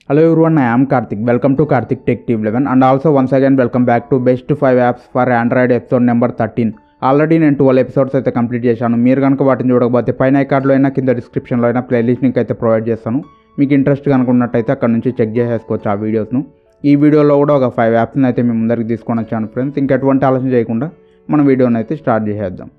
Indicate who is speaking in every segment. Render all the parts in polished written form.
Speaker 1: Hello everyone, I am Karthik. Welcome to Karthik Tech Team 11 and also once again welcome back to Best 5 Apps for Android episode number 13. Already నేను 12 episodes అయితే complete చేశాను. మీరు కనుక వాటిని చూడకపోతే పైన ఐకార్డ్లో అయినా కింద డిస్క్రిప్షన్లో అయినా ప్లేలిస్ట్ లింక్ అయితే ప్రొవైడ్ చేస్తాను. మీకు ఇంట్రెస్ట్ కనుకున్నట్టయితే అక్కడ నుంచి చెక్ చేసేసుకోవచ్చు ఆ వీడియోస్ను. ఈ వీడియోలో కూడా ఒక 5 యాప్స్ని అయితే మేము ముందరికి తీసుకొని వచ్చాను ఫ్రెండ్స్. ఇంకెటువంటి ఆలోచన చేయకుండా మన వీడియోని అయితే స్టార్ట్ చేసేద్దాం.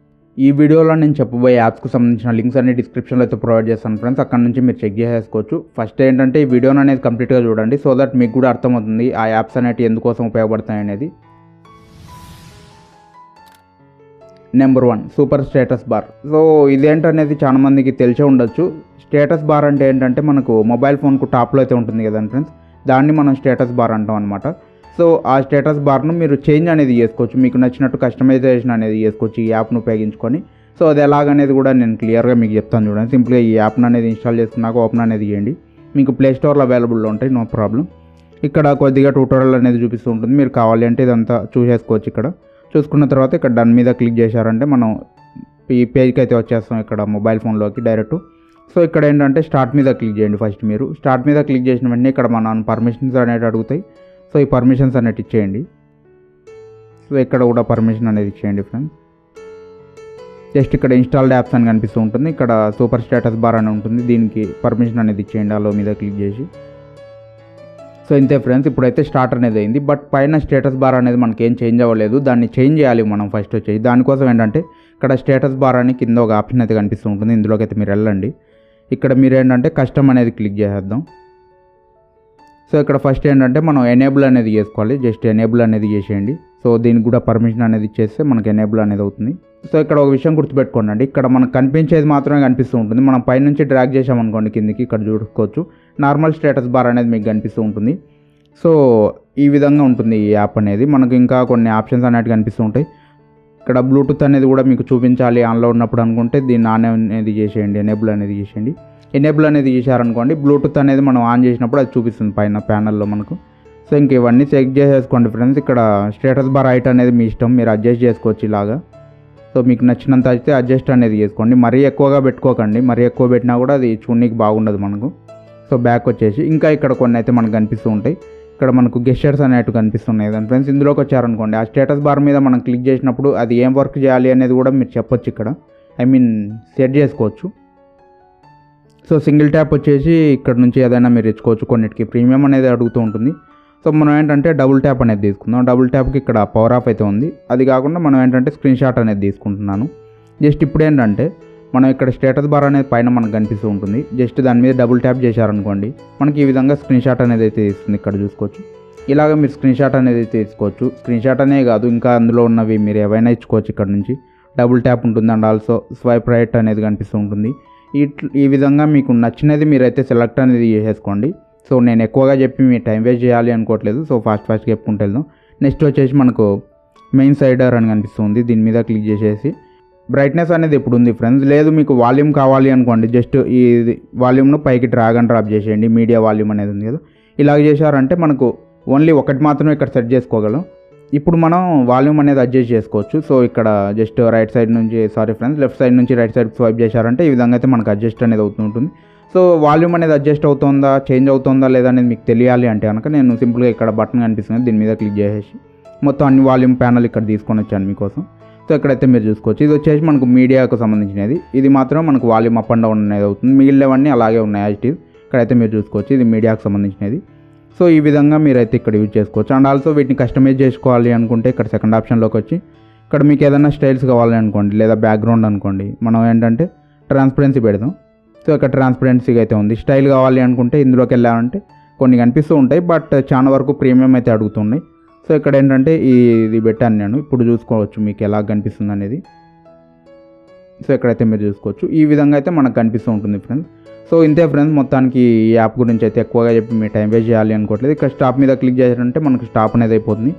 Speaker 1: ఈ వీడియోలో నేను చెప్పబోయే యాప్స్కి సంబంధించిన లింక్స్ అన్ని డిస్క్రిప్షన్లో అయితే ప్రొవైడ్ చేస్తాను ఫ్రెండ్స్. అక్కడ నుంచి మీరు చెక్ చేసేసుకోవచ్చు. ఫస్ట్ ఏంటంటే ఈ వీడియోని అనేది కంప్లీట్గా చూడండి సో దట్ మీకు కూడా అర్థమవుతుంది ఆ యాప్స్ అనేవి ఎందుకోసం ఉపయోగపడతాయి అనేది. Number 1 super status bar. So ఇదేంటనేది చాలా మందికి తెలిసే ఉండొచ్చు. స్టేటస్ బార్ అంటే ఏంటంటే మనకు మొబైల్ ఫోన్కు టాప్లో అయితే ఉంటుంది కదండి ఫ్రెండ్స్, దాన్ని మనం స్టేటస్ బార్ అంటాం అనమాట. సో ఆ స్టేటస్ బార్ను మీరు చేంజ్ అనేది చేసుకోవచ్చు, మీకు నచ్చినట్టు కస్టమైజేషన్ అనేది చేసుకోవచ్చు ఈ యాప్ను ఉపయోగించుకొని. సో అది ఎలాగనేది కూడా నేను క్లియర్గా మీకు చెప్తాను చూడండి. సింపుల్గా ఈ యాప్ను అనేది ఇన్స్టాల్ చేసుకున్నాక ఓపెన్ అనేది చేయండి. మీకు ప్లే స్టోర్లో అవైలబుల్లో ఉంటాయి, నో ప్రాబ్లం. ఇక్కడ కొద్దిగా ట్యూటోరియల్ అనేది చూపిస్తూ ఉంటుంది, మీరు కావాలి అంటే ఇదంతా చూసేసుకోవచ్చు. ఇక్కడ చూసుకున్న తర్వాత ఇక్కడ డన్ మీద క్లిక్ చేశారంటే మనం ఈ పేజ్కి అయితే వచ్చేస్తాం ఇక్కడ మొబైల్ ఫోన్లోకి డైరెక్ట్. సో ఇక్కడ ఏంటంటే స్టార్ట్ మీద క్లిక్ చేయండి. ఫస్ట్ మీరు స్టార్ట్ మీద క్లిక్ చేసిన వెంటనే ఇక్కడ మన పర్మిషన్స్ అనేవి అడుగుతాయి. సో ఈ పర్మిషన్స్ అనేది ఇచ్చేయండి. సో ఇక్కడ కూడా పర్మిషన్ అనేది ఇచ్చేయండి ఫ్రెండ్స్. జస్ట్ ఇక్కడ ఇన్స్టాల్డ్ యాప్స్ అని కనిపిస్తూ ఉంటుంది, ఇక్కడ సూపర్ స్టేటస్ బార్ అని ఉంటుంది, దీనికి పర్మిషన్ అనేది ఇచ్చేయండి అలో మీద క్లిక్ చేసి. సో ఇంతే ఫ్రెండ్స్, ఇప్పుడైతే స్టార్ట్ అనేది అయింది. బట్ పైన స్టేటస్ బార్ అనేది మనకి ఏం చేంజ్ అవ్వలేదు, దాన్ని చేంజ్ చేయాలి మనం ఫస్ట్ వచ్చేసి. దానికోసం ఏంటంటే ఇక్కడ స్టేటస్ బార్ అని కింద ఒక ఆప్షన్ అయితే కనిపిస్తూ ఉంటుంది, ఇందులోకి అయితే మీరు వెళ్ళండి. ఇక్కడ మీరు ఏంటంటే కస్టమ్ అనేది క్లిక్ చేసేద్దాం. సో ఇక్కడ ఫస్ట్ ఏంటంటే మనం ఎనేబుల్ అనేది చేసుకోవాలి, జస్ట్ ఎనేబుల్ అనేది చేసేయండి. సో దీనికి కూడా పర్మిషన్ అనేది ఇచ్చేస్తే మనకి ఎనేబుల్ అనేది అవుతుంది. సో ఇక్కడ ఒక విషయం గుర్తుపెట్టుకోండి, ఇక్కడ మనకు కనిపించేది మాత్రమే కనిపిస్తూ ఉంటుంది. మనం పైనుంచి డ్రాగ్ చేసామనుకోండి కిందికి, ఇక్కడ చూసుకోవచ్చు నార్మల్ స్టేటస్ బార్ అనేది మీకు కనిపిస్తూ ఉంటుంది. సో ఈ విధంగా ఉంటుంది ఈ యాప్ అనేది. మనకు ఇంకా కొన్ని ఆప్షన్స్ అనేవి కనిపిస్తూ ఉంటాయి. ఇక్కడ బ్లూటూత్ అనేది కూడా మీకు చూపించాలి ఆన్లో ఉన్నప్పుడు అనుకుంటే దీన్ని ఆన్ అనేది చేసేయండి, ఎనేబుల్ అనేది చేసేయండి. ఎనేబుల్ అనేది చేశారనుకోండి బ్లూటూత్ అనేది మనం ఆన్ చేసినప్పుడు అది చూపిస్తుంది పైన ప్యానల్లో మనకు. సో ఇంక ఇవన్నీ చెక్ చేసేసుకోండి ఫ్రెండ్స్. ఇక్కడ స్టేటస్ బార్ హైట్ అనేది మీ ఇష్టం, మీరు అడ్జస్ట్ చేసుకోవచ్చు ఇలాగా. సో మీకు నచ్చినంత అయితే అడ్జస్ట్ అనేది చేసుకోండి, మరీ ఎక్కువగా పెట్టుకోకండి, మరీ ఎక్కువ పెట్టినా కూడా అది చూడడానికి బాగుండదు మనకు. సో బ్యాక్ వచ్చేసి ఇంకా ఇక్కడ కొన్ని అయితే మనకు కనిపిస్తూ ఉంటాయి. ఇక్కడ మనకు గెస్చర్స్ అనేవి కనిపిస్తున్నాయి దాని ఫ్రెండ్స్. ఇందులోకి వచ్చారనుకోండి ఆ స్టేటస్ బార్ మీద మనం క్లిక్ చేసినప్పుడు అది ఏం వర్క్ చేయాలి అనేది కూడా మీరు చెప్పొచ్చు ఇక్కడ, సెట్ చేసుకోవచ్చు. సో సింగిల్ ట్యాప్ వచ్చేసి ఇక్కడ నుంచి ఏదైనా మీరు ఇచ్చుకోవచ్చు, కొన్నిటికి ప్రీమియం అనేది అడుగుతూ ఉంటుంది. సో మనం ఏంటంటే డబుల్ ట్యాప్ అనేది తీసుకుందాం. డబుల్ ట్యాప్కి ఇక్కడ పవర్ ఆఫ్ అయితే ఉంది, అది కాకుండా మనం ఏంటంటే స్క్రీన్ షాట్ అనేది తీసుకుంటున్నాను. జస్ట్ ఇప్పుడు ఏంటంటే మనం ఇక్కడ స్టేటస్ బార్ అనేది పైన మనకు కనిపిస్తూ ఉంటుంది, జస్ట్ దాని మీద డబుల్ ట్యాప్ చేశారనుకోండి మనకి ఈ విధంగా స్క్రీన్ షాట్ అనేది అయితే ఇస్తుంది. ఇక్కడ చూసుకోవచ్చు, ఇలాగ మీరు స్క్రీన్ షాట్ అనేది అయితే తీసుకోవచ్చు. స్క్రీన్ షాట్ అనే కాదు, ఇంకా అందులో ఉన్నవి మీరు ఏవైనా ఇచ్చుకోవచ్చు. ఇక్కడ నుంచి డబుల్ ట్యాప్ ఉంటుంది అండ్ ఆల్సో స్వైప్ రైట్ అనేది కనిపిస్తూ ఉంటుంది. ఈ విధంగా మీకు నచ్చినది మీరైతే సెలెక్ట్ అనేది చేసేసుకోండి. సో నేను ఎక్కువగా చెప్పి మీ టైం వేస్ట్ చేయాలి అనుకోవట్లేదు, సో ఫాస్ట్గా చెప్పుకుంటూ వెళ్దాం. నెక్స్ట్ వచ్చేసి మనకు మెయిన్ సైడర్ అని కనిపిస్తుంది, దీని మీద క్లిక్ చేసేసి బ్రైట్నెస్ అనేది ఇప్పుడు ఉంది ఫ్రెండ్స్. లేదు మీకు వాల్యూమ్ కావాలి అనుకోండి, జస్ట్ ఈ వాల్యూమ్ను పైకి డ్రాగ్ అండ్ డ్రాప్ చేసేయండి. మీడియా వాల్యూమ్ అనేది ఉంది కదా, ఇలాగ చేశారంటే మనకు ఓన్లీ ఒకటి మాత్రమే ఇక్కడ సెట్ చేసుకోగలం. ఇప్పుడు మనం వాల్యూమ్ అనేది అడ్జస్ట్ చేసుకోవచ్చు. సో ఇక్కడ జస్ట్ లెఫ్ట్ సైడ్ నుంచి రైట్ సైడ్ స్వైప్ చేశారంటే ఈ విధంగా అయితే మనకు అడ్జస్ట్ అనేది అవుతుంటుంది. సో వాల్యూమ్ అనేది అడ్జస్ట్ అవుతుందా చేంజ్ అవుతుందా లేదా అనేది మీకు తెలియాలి అంటే కనుక నేను సింపుల్గా ఇక్కడ బటన్ కనిపిస్తుంది, దీని మీద క్లిక్ చేసేసి మొత్తం అన్ని వాల్యూమ్ ప్యానల్ ఇక్కడ తీసుకొని వచ్చాను మీకోసం. సో ఇక్కడైతే మీరు చూసుకోవచ్చు, ఇది వచ్చేసి మనకు మీడియాకు సంబంధించినది, ఇది మాత్రం మనకు వాల్యూమ్ అప్ అండ్ డౌన్ అనేది అవుతుంది. మిగిలినవన్నీ అలాగే ఉన్నాయి యాజ్ ఇట్ ఈజ్. ఇక్కడైతే మీరు చూసుకోవచ్చు ఇది మీడియాకు సంబంధించినది. సో ఈ విధంగా మీరైతే ఇక్కడ యూజ్ చేసుకోవచ్చు. అండ్ ఆల్సో వీటిని కస్టమైజ్ చేసుకోవాలి అనుకుంటే ఇక్కడ సెకండ్ ఆప్షన్లోకి వచ్చి ఇక్కడ మీకు ఏదైనా స్టైల్స్ కావాలి అనుకోండి, లేదా బ్యాక్గ్రౌండ్ అనుకోండి, మనం ఏంటంటే ట్రాన్స్పరెన్సీ పెడదాం. సో ఇక్కడ ట్రాన్స్పరెన్సీగా అయితే ఉంది. స్టైల్ కావాలి అనుకుంటే ఇందులోకి వెళ్ళాలంటే కొన్ని కనిపిస్తూ ఉంటాయి, బట్ చాలా వరకు ప్రీమియం అయితే అడుగుతున్నాయి. సో ఇక్కడ ఏంటంటే ఇది పెట్టాను నేను, ఇప్పుడు చూసుకోవచ్చు మీకు ఎలా కనిపిస్తుంది అనేది. సో ఇక్కడైతే మీరు చూసుకోవచ్చు, ఈ విధంగా అయితే మనకు కనిపిస్తూ ఉంటుంది ఫ్రెండ్స్. సో ఇంతే ఫ్రెండ్స్, మొత్తానికి ఈ యాప్ గురించి అయితే ఎక్కువగా చెప్పి మీ టైం వేస్ట్ చేయాలి అనుకోవట్లేదు. ఇక్కడ స్టాప్ మీద క్లిక్ చేశారంటే మనకు స్టాప్ అనేది అయిపోతుంది.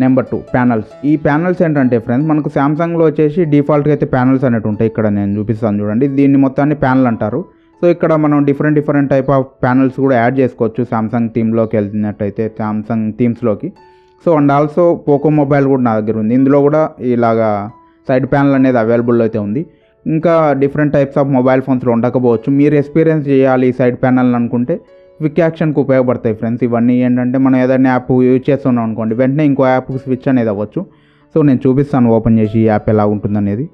Speaker 1: Number 2 panels. ఈ ప్యానల్స్ ఏంటంటే ఫ్రెండ్స్ మనకు సామ్సంగ్లో వచ్చేసి డిఫాల్ట్గా అయితే ప్యానల్స్ అనేవి ఉంటాయి. ఇక్కడ నేను చూపిస్తాను చూడండి, దీన్ని మొత్తాన్ని ప్యానల్ అంటారు. సో ఇక్కడ మనం డిఫరెంట్ టైప్ ఆఫ్ ప్యానల్స్ కూడా యాడ్ చేసుకోవచ్చు సామ్సంగ్ థీమ్లోకి వెళ్తున్నట్టయితే, సామ్సంగ్ థీమ్స్లోకి. So and also Poco mobile కూడా నా దగ్గర ఉంది, ఇందులో కూడా ఇలాగా సైడ్ ప్యానల్ అనేది అవైలబుల్ అయితే ఉంది. ఇంకా డిఫరెంట్ టైప్స్ ఆఫ్ మొబైల్ ఫోన్స్లో ఉండకపోవచ్చు. మీరు ఎక్స్పీరియన్స్ చేయాలి ఈ సైడ్ ప్యానల్ అనుకుంటే క్విక్ యాక్షన్కి ఉపయోగపడతాయి ఫ్రెండ్స్. ఇవన్నీ ఏంటంటే మనం ఏదైనా యాప్ యూజ్ చేస్తున్నాం అనుకోండి, వెంటనే ఇంకో యాప్కి స్విచ్ అనేది అవ్వచ్చు. సో నేను చూపిస్తాను ఓపెన్ చేసి ఈ యాప్ ఎలా ఉంటుందనేది.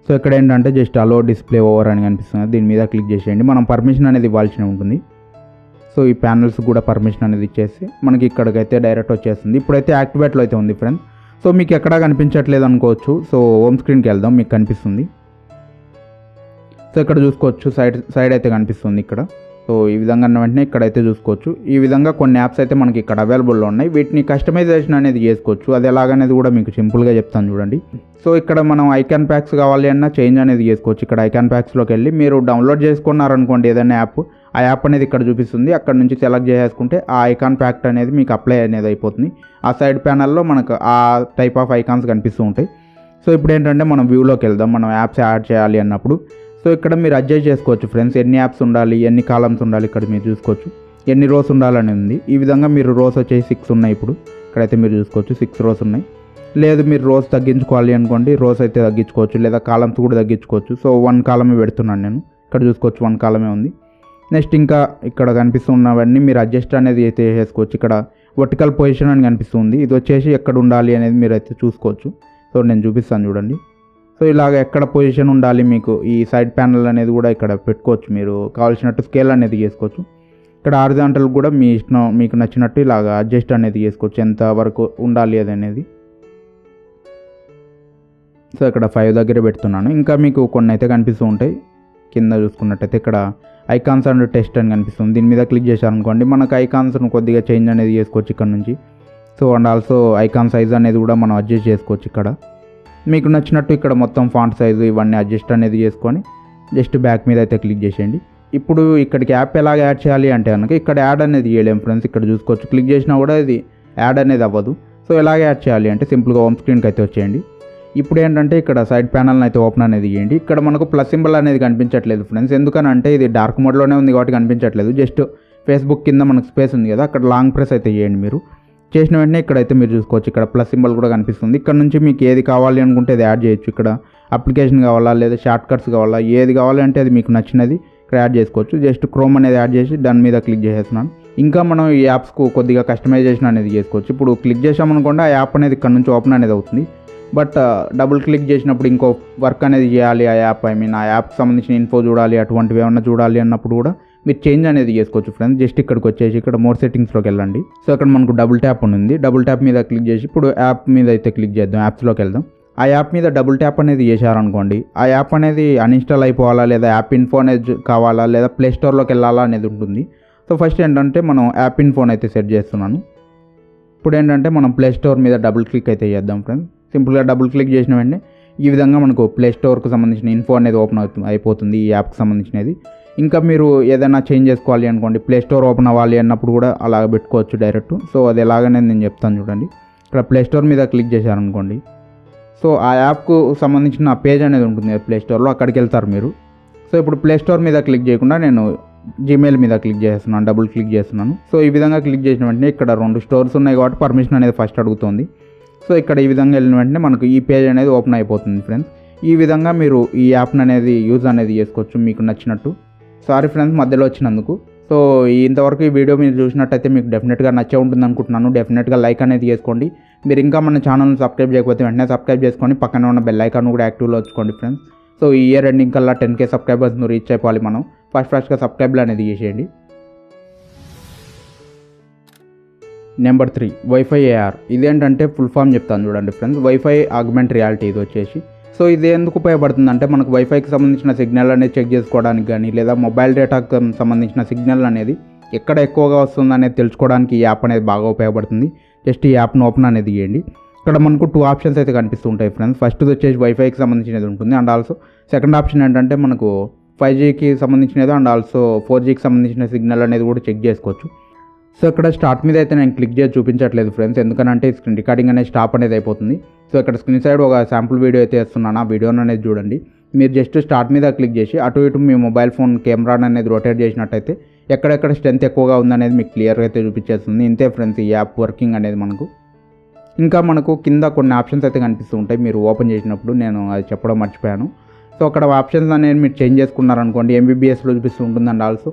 Speaker 1: సో ఇక్కడ ఏంటంటే జస్ట్ అలో డిస్ప్లే ఓవర్ అని కనిపిస్తుంది, దీని మీద క్లిక్ చేసేయండి. మనం పర్మిషన్ అనేది ఇవ్వాల్సి ఉంటుంది. సో ఈ ప్యానల్స్ కూడా పర్మిషన్ అనేది ఇచ్చేసి మనకి ఇక్కడికైతే డైరెక్ట్ వచ్చేస్తుంది. ఇప్పుడైతే యాక్టివేట్లో అయితే ఉంది ఫ్రెండ్స్. సో మీకు ఎక్కడా కనిపించట్లేదు అనుకోవచ్చు. సో హోమ్ స్క్రీన్కి వెళ్దాం, మీకు కనిపిస్తుంది. సో ఇక్కడ చూసుకోవచ్చు సైడ్ అయితే కనిపిస్తుంది ఇక్కడ. సో ఈ విధంగా వెంటనే ఇక్కడైతే చూసుకోవచ్చు. ఈ విధంగా కొన్ని యాప్స్ అయితే మనకి ఇక్కడ అవైలబుల్లో ఉన్నాయి. వీటిని కస్టమైజేషన్ అనేది చేసుకోవచ్చు. అది ఎలాగనేది కూడా మీకు సింపుల్గా చెప్తాను చూడండి. సో ఇక్కడ మనం ఐకాన్ ప్యాక్స్ కావాలి అన్నా చేంజ్ అనేది చేసుకోవచ్చు. ఇక్కడ ఐకాన్ ప్యాక్స్లోకి వెళ్ళి మీరు డౌన్లోడ్ చేసుకున్నారనుకోండి ఏదైనా యాప్, ఆ యాప్ అనేది ఇక్కడ చూపిస్తుంది. అక్కడ నుంచి సెలెక్ట్ చేసుకుంటే ఆ ఐకాన్ ప్యాక్ అనేది మీకు అప్లై అనేది అయిపోతుంది. ఆ సైడ్ ప్యానల్లో మనకు ఆ టైప్ ఆఫ్ ఐకాన్స్ కనిపిస్తూ ఉంటాయి. సో ఇప్పుడు ఏంటంటే మనం వ్యూలోకి వెళ్దాం. మనం యాప్స్ యాడ్ చేయాలి అన్నప్పుడు సో ఇక్కడ మీరు అడ్జస్ట్ చేసుకోవచ్చు ఫ్రెండ్స్. ఎన్ని యాప్స్ ఉండాలి, ఎన్ని కాలమ్స్ ఉండాలి, ఇక్కడ మీరు చూసుకోవచ్చు. ఎన్ని రోస్ ఉండాలని ఉంది. ఈ విధంగా మీరు రోస్ వచ్చేసి 6 ఉన్నాయి. ఇప్పుడు ఇక్కడైతే మీరు చూసుకోవచ్చు 6 రోస్ ఉన్నాయి. లేదు మీరు రోస్ తగ్గించుకోవాలి అనుకోండి, రోస్ అయితే తగ్గించుకోవచ్చు, లేదా కాలమ్స్ కూడా తగ్గించుకోవచ్చు. సో 1 కాలమే పెడుతున్నాను నేను. ఇక్కడ చూసుకోవచ్చు 1 కాలమే ఉంది. నెక్స్ట్ ఇంకా ఇక్కడ కనిపిస్తున్నవన్నీ మీరు అడ్జస్ట్ అనేది అయితే చేసుకోవచ్చు. ఇక్కడ వర్టికల్ పొజిషన్ అని కనిపిస్తుంది. ఇది వచ్చేసి ఎక్కడ ఉండాలి అనేది మీరు అయితే చూసుకోవచ్చు. సో నేను చూపిస్తాను చూడండి. సో ఇలాగ ఎక్కడ పొజిషన్ ఉండాలి మీకు ఈ సైడ్ ప్యానల్ అనేది కూడా ఇక్కడ పెట్టుకోవచ్చు. మీరు కావాల్సినట్టు స్కేల్ అనేది చేసుకోవచ్చు. ఇక్కడ హారిజాంటల్ కూడా మీ ఇష్టం, మీకు నచ్చినట్టు ఇలాగ అడ్జస్ట్ అనేది చేసుకోవచ్చు, ఎంత వరకు ఉండాలి అది అనేది. సో ఇక్కడ 5 దగ్గర పెడుతున్నాను. ఇంకా మీకు కొన్ని అయితే కనిపిస్తూ ఉంటాయి. కింద చూసుకున్నట్టయితే ఇక్కడ ఐకాన్స్ అండ్ టెస్ట్ అని కనిపిస్తుంది. దీని మీద క్లిక్ చేశారనుకోండి మనకు ఐకాన్స్ను కొద్దిగా చేంజ్ అనేది చేసుకోవచ్చు ఇక్కడ నుంచి. So and also icon size అనేది కూడా మనం అడ్జస్ట్ చేసుకోవచ్చు. ఇక్కడ మీకు నచ్చినట్టు ఇక్కడ మొత్తం ఫాంట్ సైజు ఇవన్నీ అడ్జస్ట్ అనేది చేసుకొని జస్ట్ బ్యాక్ మీద అయితే క్లిక్ చేసేయండి. ఇప్పుడు ఇక్కడికి యాప్ ఎలాగ యాడ్ చేయాలి అంటే కనుక ఇక్కడ యాడ్ అనేది చేయలేం ఫ్రెండ్స్. ఇక్కడ చూసుకోవచ్చు క్లిక్ చేసినా కూడా ఇది యాడ్ అనేది అవ్వదు. సో ఎలాగ యాడ్ చేయాలి అంటే సింపుల్గా హోమ్ స్క్రీన్కి అయితే వచ్చేయండి. ఇప్పుడు ఏంటంటే ఇక్కడ సైడ్ ప్యానల్ని అయితే ఓపెన్ అనేది చేయండి. ఇక్కడ మనకు ప్లస్ సింబల్ అనేది కనిపించట్లేదు ఫ్రెండ్స్. ఎందుకనంటే ఇది డార్క్ మోడ్లోనే ఉంది కాబట్టి కనిపించట్లేదు. జస్ట్ ఫేస్బుక్ కింద మనకు స్పేస్ ఉంది కదా, అక్కడ లాంగ్ ప్రెస్ అయితే చేయండి. మీరు చేసిన వెంటనే ఇక్కడైతే మీరు చూసుకోవచ్చు ఇక్కడ ప్లస్ సింబల్ కూడా కనిపిస్తుంది. ఇక్కడ నుంచి మీకు ఏది కావాలి అనుకుంటే అది యాడ్ చేయొచ్చు. ఇక్కడ అప్లికేషన్ కావాలా లేదా షార్ట్ కట్స్ కావాలా, ఏది కావాలి అంటే అది మీకు నచ్చినది ఇక్కడ యాడ్ చేసుకోవచ్చు. జస్ట్ క్రోమ్ అనేది యాడ్ చేసి దాని మీద క్లిక్ చేసేస్తున్నాను. ఇంకా మనం ఈ యాప్స్కు కొద్దిగా కస్టమైజేషన్ అనేది చేసుకోవచ్చు. ఇప్పుడు క్లిక్ చేసామనుకోండి ఆ యాప్ అనేది ఇక్కడ నుంచి ఓపెన్ అనేది అవుతుంది. బట్ డబుల్ క్లిక్ చేసినప్పుడు ఇంకో వర్క్ అనేది చేయాలి ఆ యాప్, ఆ యాప్కి సంబంధించిన ఇన్ఫో చూడాలి, అటువంటివి ఏమన్నా చూడాలి అన్నప్పుడు కూడా మీరు చేంజ్ అనేది చేసుకోవచ్చు ఫ్రెండ్స్. జస్ట్ ఇక్కడికి వచ్చేసి ఇక్కడ మోర్ సెట్టింగ్స్లోకి వెళ్ళండి. సో ఇక్కడ మనకు డబుల్ ట్యాప్ ఉంది. డబుల్ ట్యాప్ మీద క్లిక్ చేసి ఇప్పుడు యాప్ మీద అయితే క్లిక్ చేద్దాం. యాప్స్లోకి వెళ్దాం. ఆ యాప్ మీద డబుల్ ట్యాప్ అనేది చేశారనుకోండి ఆ యాప్ అనేది అన్ఇన్స్టాల్ అయిపోవాలా, లేదా యాప్ ఇన్ఫో అనేది కావాలా, లేదా ప్లే స్టోర్లోకి వెళ్ళాలా అనేది ఉంటుంది. సో ఫస్ట్ ఏంటంటే మనం యాప్ ఇన్ఫోన్ అయితే సెట్ చేస్తున్నాను. ఇప్పుడు ఏంటంటే మనం ప్లే స్టోర్ మీద డబుల్ క్లిక్ అయితే చేద్దాం ఫ్రెండ్స్. సింపుల్గా డబుల్ క్లిక్ చేసిన వెంటనే ఈ విధంగా మనకు ప్లే స్టోర్కి సంబంధించిన ఇన్ఫో అనేది ఓపెన్ అయిపోతుంది ఈ యాప్కి సంబంధించినది. ఇంకా మీరు ఏదైనా చేంజ్ చేసుకోవాలి అనుకోండి, ప్లే స్టోర్ ఓపెన్ అవ్వాలి అన్నప్పుడు కూడా అలాగ పెట్టుకోవచ్చు డైరెక్ట్. సో అది ఎలాగనేది నేను చెప్తాను చూడండి. ఇక్కడ ప్లే స్టోర్ మీద క్లిక్ చేశారనుకోండి, సో ఆ యాప్కు సంబంధించిన పేజ్ అనేది ఉంటుంది ప్లే స్టోర్లో, అక్కడికి వెళ్తారు మీరు. సో ఇప్పుడు ప్లే స్టోర్ మీద క్లిక్ చేయకుండా నేను జీమెయిల్ మీద క్లిక్ చేస్తున్నాను, డబుల్ క్లిక్ చేస్తున్నాను. సో ఈ విధంగా క్లిక్ చేసిన వెంటనే ఇక్కడ 2 స్టోర్స్ ఉన్నాయి కాబట్టి పర్మిషన్ అనేది ఫస్ట్ అడుగుతుంది. సో ఇక్కడ ఈ విధంగా వెళ్ళిన వెంటనే మనకు ఈ పేజ్ అనేది ఓపెన్ అయిపోతుంది ఫ్రెండ్స్. ఈ విధంగా మీరు ఈ యాప్ని అనేది యూజ్ అనేది చేసుకోవచ్చు మీకు నచ్చినట్టు. సారీ ఫ్రెండ్స్ మధ్యలో వచ్చినందుకు. సో ఇంతవరకు ఈ వీడియో మీరు చూసినట్టయితే మీకు డెఫినెట్గా నచ్చే ఉంటుంది అనుకుంటున్నాను. డెఫినెట్గా లైక్ అనేది చేసుకోండి. మీరు ఇంకా మన ఛానల్ని సబ్స్క్రైబ్ చేయకపోతే వెంటనే సబ్స్క్రైబ్ చేసుకొని పక్కన ఉన్న బెల్ ఐకాన్ కూడా యాక్టివ్లో ఉంచుకోండి ఫ్రెండ్స్. సో ఈ ఇయర్ ఎండింగ్ కల్లా 10K సబ్స్క్రైబర్స్ను రీచ్ అయిపోవాలి మనం. ఫస్ట్గా సబ్స్క్రైబ్లు అనేది చేసేయండి. Number 3 wifi AR. ఇదేంటంటే ఫుల్ ఫామ్ చెప్తాను చూడండి ఫ్రెండ్స్. వైఫై ఆగ్మెంట్ రియాలిటీ ఇది వచ్చేసి. సో ఇది ఎందుకు ఉపయోగపడుతుంది అంటే మనకు వైఫైకి సంబంధించిన సిగ్నల్ అనేది చెక్ చేసుకోవడానికి కానీ, లేదా మొబైల్ డేటాకి సంబంధించిన సిగ్నల్ అనేది ఎక్కడ ఎక్కువగా వస్తుంది అనేది తెలుసుకోవడానికి ఈ యాప్ అనేది బాగా ఉపయోగపడుతుంది. జస్ట్ ఈ యాప్ను ఓపెన్ అనేది చేయండి. ఇక్కడ మనకు 2 ఆప్షన్స్ అయితే కనిపిస్తూ ఉంటాయి ఫ్రెండ్స్. ఫస్ట్ వచ్చేసి వైఫైకి సంబంధించినది ఉంటుంది, అండ్ ఆల్సో సెకండ్ ఆప్షన్ ఏంటంటే మనకు 5Gకి సంబంధించినది అండ్ ఆల్సో 4Gకి సంబంధించిన సిగ్నల్ అనేది కూడా చెక్ చేసుకోవచ్చు. సో ఇక్కడ స్టార్ట్ మీద అయితే నేను క్లిక్ చేసి చూపించట్లేదు ఫ్రెండ్స్, ఎందుకంటే స్క్రీన్ రికార్డింగ్ అనేది స్టాప్ అనేది అయిపోతుంది. సో ఇక్కడ స్క్రీన్ సైడ్ ఒక శాంపుల్ వీడియో అయితే వేస్తున్నాను, ఆ వీడియోని అనేది చూడండి. మీరు జస్ట్ స్టార్ట్ మీద క్లిక్ చేసి అటు ఇటు మీ మొబైల్ ఫోన్ కెమెరాని అనేది రొటేట్ చేసినట్టయితే ఎక్కడెక్కడ స్ట్రెంత్ ఎక్కువగా ఉందనేది మీకు క్లియర్గా అయితే చూపించేస్తుంది. ఇంతే ఫ్రెండ్స్ ఈ యాప్ వర్కింగ్ అనేది మనకు. ఇంకా మనకు కింద కొన్ని ఆప్షన్స్ అయితే కనిపిస్తూ ఉంటాయి మీరు ఓపెన్ చేసినప్పుడు, నేను అది చెప్పడం మర్చిపోయాను. సో అక్కడ ఆప్షన్స్ అనేది మీరు చేంజ్ చేసుకున్నారనుకోండి, ఎంబీబీఎస్లో చూపిస్తూ ఉంటుంది అండ్ ఆల్సో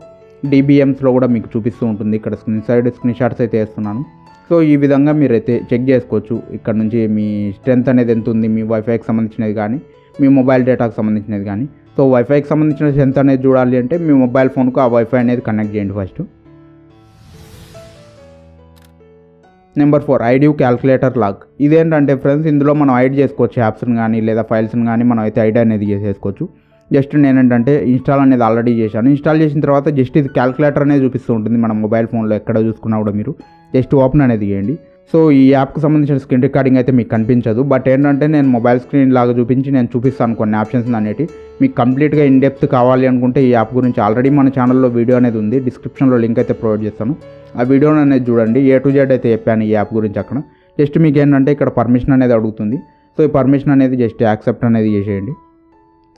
Speaker 1: డీబీఎంస్లో కూడా మీకు చూపిస్తూ ఉంటుంది. ఇక్కడ స్క్రీన్ షాట్స్ అయితే వేస్తున్నాను. సో ఈ విధంగా మీరైతే చెక్ చేసుకోవచ్చు. ఇక్కడ నుంచి మీ స్ట్రెంత్ అనేది ఎంత ఉంది, మీ వైఫైకి సంబంధించినది కానీ మీ మొబైల్ డేటాకు సంబంధించినది కానీ. సో వైఫైకి సంబంధించిన స్ట్రెంత్ అనేది చూడాలి అంటే మీ మొబైల్ ఫోన్కు ఆ వైఫై అనేది కనెక్ట్ చేయండి first. Number 4 ID calculator lock. ఇదేంటంటే ఫ్రెండ్స్, ఇందులో మనం ఐడి చేసుకోవచ్చు యాప్స్ని కానీ లేదా ఫైల్స్ని కానీ మనం అయితే ఐడి అనేది చేసుకోవచ్చు. జస్ట్ నేనేంటంటే ఇన్స్టాల్ అనేది ఆల్రెడీ చేశాను. ఇన్స్టాల్ చేసిన తర్వాత జస్ట్ ఇది క్యాల్కులేటర్ అనేది చూపిస్తూ ఉంటుంది మన మొబైల్ ఫోన్లో ఎక్కడ చూసుకున్నా కూడా. మీరు జస్ట్ ఓపెన్ అనేది చేయండి. సో ఈ యాప్కి సంబంధించిన స్క్రీన్ రికార్డింగ్ అయితే మీకు కనిపించదు, బట్ ఏంటంటే నేను మొబైల్ స్క్రీన్ లాగా చూపించి నేను చూపిస్తాను కొన్ని ఆప్షన్స్ అనేవి. మీకు కంప్లీట్గా ఇన్ డెప్త్ కావాలి అనుకుంటే ఈ యాప్ గురించి ఆల్రెడీ మన ఛానల్లో వీడియో అనేది ఉంది, డిస్క్రిప్షన్లో లింక్ అయితే ప్రొవైడ్ చేస్తాను. ఆ వీడియోని అనేది చూడండి. A to Z అయితే చెప్పాను ఈ యాప్ గురించి అక్కడ. జస్ట్ మీకు ఏంటంటే ఇక్కడ పర్మిషన్ అనేది అడుగుతుంది. సో ఈ పర్మిషన్ అనేది జస్ట్ యాక్సెప్ట్ అనేది చేసేయండి.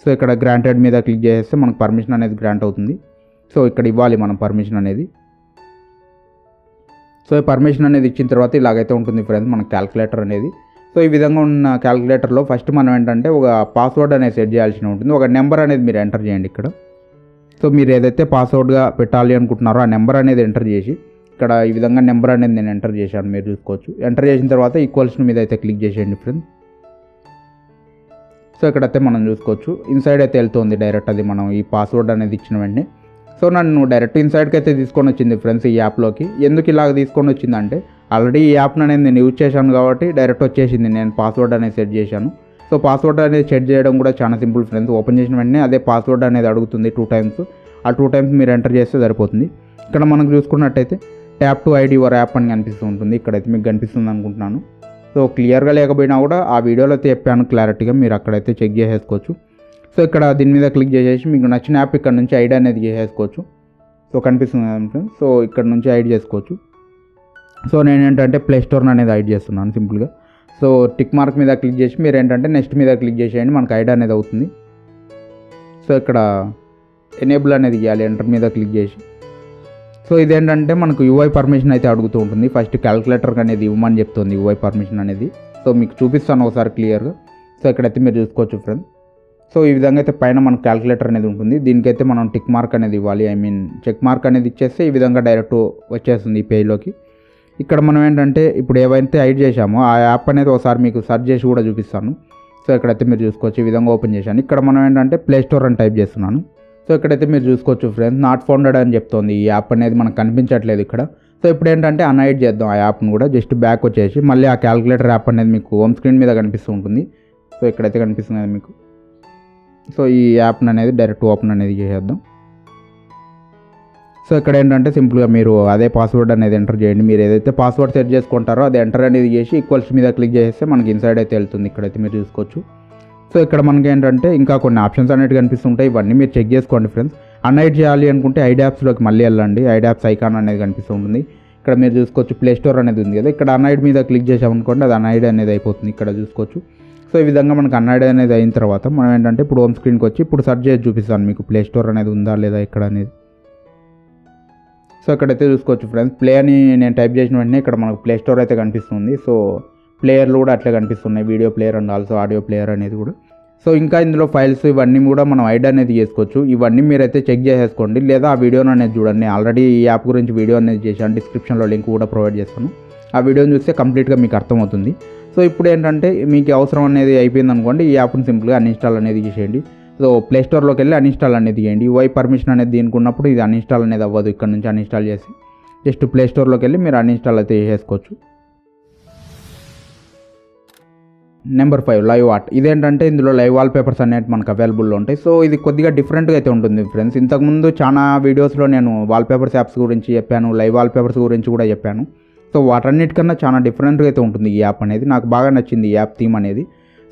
Speaker 1: సో ఇక్కడ గ్రాంటెడ్ మీద క్లిక్ చేస్తే మనకు పర్మిషన్ అనేది గ్రాంట్ అవుతుంది. సో ఇక్కడ ఇవ్వాలి మనం పర్మిషన్ అనేది. సో ఈ పర్మిషన్ అనేది ఇచ్చిన తర్వాత ఇలాగైతే ఉంటుంది ఫ్రెండ్స్ మన క్యాల్కులేటర్ అనేది. సో ఈ విధంగా ఉన్న క్యాల్కులేటర్లో ఫస్ట్ మనం ఏంటంటే ఒక పాస్వర్డ్ అనేది సెట్ చేయాల్సి ఉంటుంది. ఒక నెంబర్ అనేది మీరు ఎంటర్ చేయండి ఇక్కడ. సో మీరు ఏదైతే పాస్వర్డ్గా పెట్టాలి అనుకుంటున్నారో ఆ నెంబర్ అనేది ఎంటర్ చేసి ఇక్కడ ఈ విధంగా నెంబర్ అనేది నేను ఎంటర్ చేశాను, మీరు చూసుకోవచ్చు. ఎంటర్ చేసిన తర్వాత ఈక్వల్స్ మీద అయితే క్లిక్ చేసేయండి ఫ్రెండ్స్. సో ఇక్కడైతే మనం చూసుకోవచ్చు ఇన్సైడ్ అయితే వెళ్తుంది డైరెక్ట్, అది మనం ఈ పాస్వర్డ్ అనేది ఇచ్చిన వెంటనే. సో నన్ను డైరెక్ట్ ఇన్సైడ్కి అయితే తీసుకొని వచ్చింది ఫ్రెండ్స్ ఈ యాప్లోకి. ఎందుకు ఇలాగ తీసుకొని వచ్చిందంటే ఆల్రెడీ ఈ యాప్ని అనేది నేను యూజ్ చేశాను కాబట్టి డైరెక్ట్ వచ్చేసింది. నేను పాస్వర్డ్ అనేది సెట్ చేశాను. సో పాస్వర్డ్ అనేది సెట్ చేయడం కూడా చాలా సింపుల్ ఫ్రెండ్స్. ఓపెన్ చేసిన వెంటనే అదే పాస్వర్డ్ అనేది అడుగుతుంది 2 times. ఆ 2 times మీరు ఎంటర్ చేస్తే సరిపోతుంది. ఇక్కడ మనకు చూసుకున్నట్టయితే tap to ID your app అని కనిపిస్తూ ఉంటుంది. ఇక్కడైతే మీకు కనిపిస్తుంది అనుకుంటున్నాను. సో క్లియర్గా లేకపోయినా కూడా ఆ వీడియోలో అయితే చెప్పాను క్లారిటీగా, మీరు అక్కడైతే చెక్ చేసేసుకోవచ్చు. సో ఇక్కడ దీని మీద క్లిక్ చేసేసి మీకు నచ్చిన యాప్ ఇక్కడ నుంచి ఐడి అనేది చేసేసుకోవచ్చు. సో కనిపిస్తుంది కదా. సో ఇక్కడ నుంచి ఐడి చేసుకోవచ్చు. సో నేను ఏంటంటే ప్లే స్టోర్ అనేది ఐడి చేస్తున్నాను సింపుల్గా. సో టిక్ మార్క్ మీద క్లిక్ చేసి మీరు ఏంటంటే నెక్స్ట్ మీద క్లిక్ చేసేయండి, మనకు ఐడి అనేది అవుతుంది. సో ఇక్కడ ఎనేబుల్ అనేది ఇవ్వాలి ఎంటర్ మీద క్లిక్ చేసి. సో ఇదేంటంటే మనకు యూఐ పర్మిషన్ అయితే అడుగుతూ ఉంటుంది. ఫస్ట్ క్యాల్కులేటర్ అనేది ఇవ్వమని చెప్తుంది యూఐ పర్మిషన్ అనేది. సో మీకు చూపిస్తాను ఒకసారి క్లియర్గా. సో ఇక్కడైతే మీరు చూసుకోవచ్చు ఫ్రెండ్స్. సో ఈ విధంగా అయితే పైన మనకు క్యాల్కులేటర్ అనేది ఉంటుంది. దీనికైతే మనం టిక్ మార్క్ అనేది ఇవ్వాలి, చెక్ మార్క్ అనేది ఇచ్చేస్తే ఈ విధంగా డైరెక్ట్ వచ్చేస్తుంది ఈ పేజ్లోకి. ఇక్కడ మనం ఏంటంటే ఇప్పుడు ఏవైతే ఐడి చేసామో ఆ యాప్ అనేది ఒకసారి మీకు సెర్చ్ చేసి కూడా చూపిస్తాను. సో ఇక్కడైతే మీరు చూసుకోవచ్చు ఈ విధంగా ఓపెన్ చేశాను. ఇక్కడ మనం ఏంటంటే ప్లే స్టోర్ అని టైప్ చేస్తున్నాను. సో ఇక్కడైతే మీరు చూసుకోవచ్చు ఫ్రెండ్స్ నాట్ ఫౌండెడ్ అని చెప్తోంది. ఈ యాప్ అనేది మనకు కనిపించట్లేదు ఇక్కడ. సో ఇప్పుడు ఏంటంటే అన్ఐడ్ చేద్దాం ఆ యాప్ను కూడా. జస్ట్ బ్యాక్ వచ్చేసి మళ్ళీ ఆ క్యాల్కులేటర్ యాప్ అనేది మీకు హోమ్ స్క్రీన్ మీద కనిపిస్తూ ఉంటుంది. సో ఇక్కడైతే కనిపిస్తుంది కదా మీకు. సో ఈ యాప్ని అనేది డైరెక్ట్ ఓపెన్ అనేది చేసేద్దాం. సో ఇక్కడ ఏంటంటే సింపుల్గా మీరు అదే పాస్వర్డ్ అనేది ఎంటర్ చేయండి. మీరు ఏదైతే పాస్వర్డ్ సెట్ చేసుకుంటారో అది ఎంటర్ అనేది చేసి ఈక్వల్స్ మీద క్లిక్ చేస్తే మనకి ఇన్సైడ్ అయితే వెళ్తుంది. ఇక్కడైతే మీరు చూసుకోవచ్చు. సో ఇక్కడ మనకి ఏంటంటే ఇంకా కొన్ని ఆప్షన్స్ అనేవి కనిపిస్తుంటాయి. ఇవన్నీ మీరు చెక్ చేసుకోండి ఫ్రెండ్స్. అన్ఐడ్ చేయాలి అనుకుంటే ఐడి యాప్స్లోకి మళ్ళీ వెళ్ళండి. ఐడి యాప్స్ ఐకాన్ అనేది కనిపిస్తూ ఉంటుంది. ఇక్కడ మీరు చూసుకోవచ్చు ప్లే స్టోర్ అనేది ఉంది కదా, ఇక్కడ అన్ఐడ్ మీద క్లిక్ చేసామనుకోండి అది అన్ఐడ్ అనేది అయిపోతుంది. ఇక్కడ చూసుకోవచ్చు. సో ఈ విధంగా మనకు అన్ఐడ్ అనేది అయిన తర్వాత మనం ఏంటంటే ఇప్పుడు హోమ్ స్క్రీన్కి వచ్చి ఇప్పుడు సెర్చ్ చేసి చూపిస్తాను మీకు ప్లే స్టోర్ అనేది ఉందా లేదా ఇక్కడ అనేది. సో ఇక్కడైతే చూసుకోవచ్చు ఫ్రెండ్స్, ప్లే అని నేను టైప్ చేసిన వెంటనే ఇక్కడ మనకు ప్లే స్టోర్ అయితే కనిపిస్తుంది. సో ప్లేయర్లు కూడా అట్లే కనిపిస్తున్నాయి, video player and also audio player అనేది కూడా. సో ఇంకా ఇందులో ఫైల్స్ ఇవన్నీ కూడా మనం ఐడి అనేది చేసుకోవచ్చు. ఇవన్నీ మీరైతే చెక్ చేసేసుకోండి, లేదా ఆ వీడియోని అనేది చూడండి. ఆల్రెడీ ఈ యాప్ గురించి వీడియో అనేది చేశాను, డిస్క్రిప్షన్లో లింక్ కూడా ప్రొవైడ్ చేస్తాను. ఆ వీడియోని చూస్తే కంప్లీట్గా మీకు అర్థమవుతుంది. సో ఇప్పుడు ఏంటంటే మీకు అవసరం అనేది అయిపోయింది అనుకోండి, ఈ యాప్ని సింపుల్గా అన్ఇన్స్టాల్ అనేది చేసేయండి. సో ప్లే స్టోర్లోకి వెళ్ళి అన్ఇన్స్టాల్ అనేది చేయండి. యూఐ పర్మిషన్ అనేది దీనికి ఉన్నప్పుడు ఇది అన్ఇన్స్టాల్ అనేది అవ్వదు. ఇక్కడ నుంచి అన్ఇన్స్టాల్ చేసి జస్ట్ ప్లే స్టోర్లోకి వెళ్ళి మీరు అన్ఇన్స్టాల్ అయితే చేసేసుకోవచ్చు. Number 5 live art. ఇదేంటంటే ఇందులో లైవ్ వాల్ పేపర్స్ అనేవి మనకు అవైలబుల్లో ఉంటాయి. సో ఇది కొద్దిగా డిఫరెంట్గా అయితే ఉంటుంది ఫ్రెండ్స్. ఇంతకుముందు చాలా వీడియోస్లో నేను వాల్ పేపర్స్ యాప్స్ గురించి చెప్పాను, లైవ్ వాల్ పేపర్స్ గురించి కూడా చెప్పాను. సో వాటన్నిటికన్నా చాలా డిఫరెంట్గా అయితే ఉంటుంది ఈ యాప్ అనేది. నాకు బాగా నచ్చింది ఈ యాప్ థీమ్ అనేది.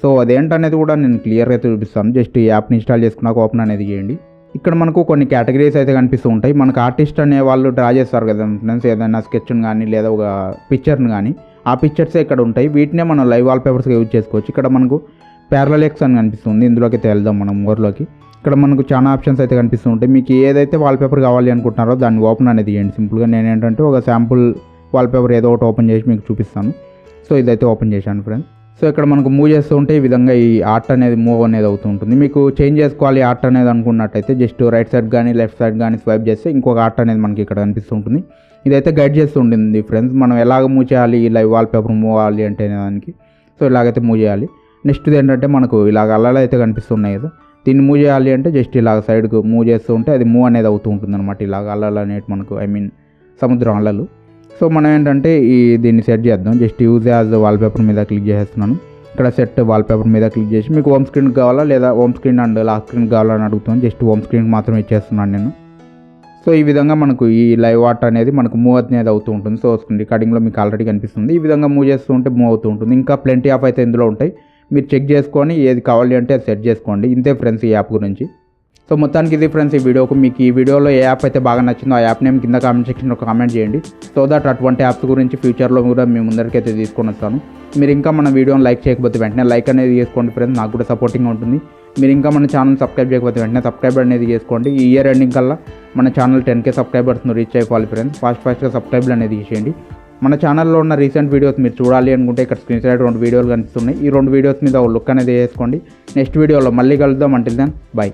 Speaker 1: సో అదేంటనేది కూడా నేను క్లియర్గా అయితే చూపిస్తాను. జస్ట్ ఈ యాప్ని ఇన్స్టాల్ చేసుకున్నాక ఓపెన్ అనేది చేయండి. ఇక్కడ మనకు కొన్ని కేటగిరీస్ అయితే కనిపిస్తూ ఉంటాయి. మనకు ఆర్టిస్ట్ అనే వాళ్ళు డ్రా చేస్తారు కదా ఫ్రెండ్స్, ఏదైనా స్కెచ్ని కానీ లేదా ఒక పిక్చర్ని కానీ, ఆ పిక్చర్సే ఇక్కడ ఉంటాయి. వీటినే మనం లైవ్ వాల్ పేపర్స్గా యూజ్ చేసుకోవచ్చు. ఇక్కడ మనకు ప్యారలెక్స్ అని కనిపిస్తుంది, ఇందులోకి అయితే వెళ్దాం మనం మోర్లోకి. ఇక్కడ మనకు చాలా ఆప్షన్స్ అయితే కనిపిస్తూ ఉంటాయి. మీకు ఏదైతే వాల్ పేపర్ కావాలి అనుకుంటున్నారో దాన్ని ఓపెన్ అనేది చేయండి. సింపుల్గా నేను ఏంటంటే ఒక శాంపుల్ వాల్ పేపర్ ఏదో ఒకటి ఓపెన్ చేసి మీకు చూపిస్తాను. సో ఇదైతే ఓపెన్ చేశాను ఫ్రెండ్స్. సో ఇక్కడ మనకు మూవ్ చేస్తూ ఉంటే ఈ విధంగా ఈ ఆర్ట్ అనేది మూవ్ అనేది అవుతూ ఉంటుంది. మీకు చేంజ్ చేసుకోవాలి ఆర్ట్ అనేది అనుకున్నట్టయితే జస్ట్ రైట్ సైడ్ కానీ లెఫ్ట్ సైడ్ కానీ స్వైప్ చేస్తే ఇంకొక ఆర్ట్ అనేది మనకి ఇక్కడ కనిపిస్తుంటుంది. ఇదైతే గైడ్ చేస్తూ ఉంటుంది ఫ్రెండ్స్, మనం ఎలాగ మూవ్ చేయాలి, ఇలా వాల్పేపర్ మూవ్ అవ్వాలి అంటే దానికి. సో ఇలాగైతే మూవ్ చేయాలి. నెక్స్ట్ ఏంటంటే మనకు ఇలాగ అలలు అయితే కనిపిస్తున్నాయి కదా, దీన్ని మూవ్ చేయాలి అంటే జస్ట్ ఇలాగ సైడ్కు మూవ్ చేస్తూ ఉంటే అది మూవ్ అనేది అవుతూ ఉంటుంది అనమాట. ఇలాగ అలలు అనేవి మనకు సముద్రం అలలు. సో మనం ఏంటంటే దీన్ని సెట్ చేద్దాం. జస్ట్ యూజ్ యాజ్ వాల్పేపర్ మీద క్లిక్ చేస్తున్నాను. ఇక్కడ సెట్ వాల్పేపర్ మీద క్లిక్ చేసి మీకు హోమ్ స్క్రీన్కి కావాలా లేదా హోమ్ స్క్రీన్ అండ్ లాస్ట్ స్క్రీన్కి కావాలని అడుగుతాను. జస్ట్ హోమ్ స్క్రీన్కి మాత్రం ఇచ్చేస్తున్నాను నేను. సో ఈ విధంగా మనకు ఈ లైవ్ ఆర్ట్ అనేది మనకు మూవ్ అనేది అవుతూ ఉంటుంది. సో స్క్రీన్ రికార్డింగ్లో మీకు ఆల్రెడీ కనిపిస్తుంది. ఈ విధంగా మూవ్ చేస్తూ ఉంటే మూవ్ అవుతూ ఉంటుంది. ఇంకా ప్లెంటీ ఆఫ్ అయితే ఇందులో ఉంటాయి, మీరు చెక్ చేసుకొని ఏది కావాలి అంటే అది సెట్ చేసుకోండి. ఇంతే ఫ్రెండ్స్ ఈ యాప్ గురించి. సో మొత్తానికి ఇది ఫ్రెండ్స్ ఈ వీడియోకు. మీకు ఈ వీడియోలో ఏ యాప్ అయితే బాగా నచ్చిందో ఆ యాప్ నేమ్ కింద కామెంట్ సెక్షన్లో కామెంట్ చేయండి. సో దట్ అటువంటి యాప్స్ గురించి ఫ్యూచర్లో కూడా మీ ముందరికైతే తీసుకొని వస్తాను. మీరు ఇంకా మన వీడియోని లైక్ చేయకపోతే వెంటనే లైక్ అనేది చేసుకోండి ఫ్రెండ్స్, నాకు కూడా సపోర్టింగ్గా ఉంటుంది. మీరు ఇంకా మన ఛానల్ సబ్స్క్రైబ్ చేయకపోతే వెంటనే సబ్స్క్రైబ్ అనేది చేసుకోండి. ఈ ఇయర్ ఎండింగ్ కల్లా మన ఛానల్ 10K సబ్స్క్రైబర్స్ను రీచ్ అయిపోవాలి ఫ్రెండ్స్. ఫాస్ట్గా సబ్స్క్రైబ్ అనేది చేయండి. మన ఛానల్లో ఉన్న రీసెంట్ వీడియోస్ మీరు చూడాలి అనుకుంటే ఇక్కడ స్క్రీన్ సైడ్ 2 వీడియోలు కనిపిస్తున్నాయి. ఈ 2 వీడియోస్ మీద ఒక లుక్ అనేది వేసుకోండి. నెక్స్ట్ వీడియోలో మళ్ళీ కలుద్దాం. Until then by.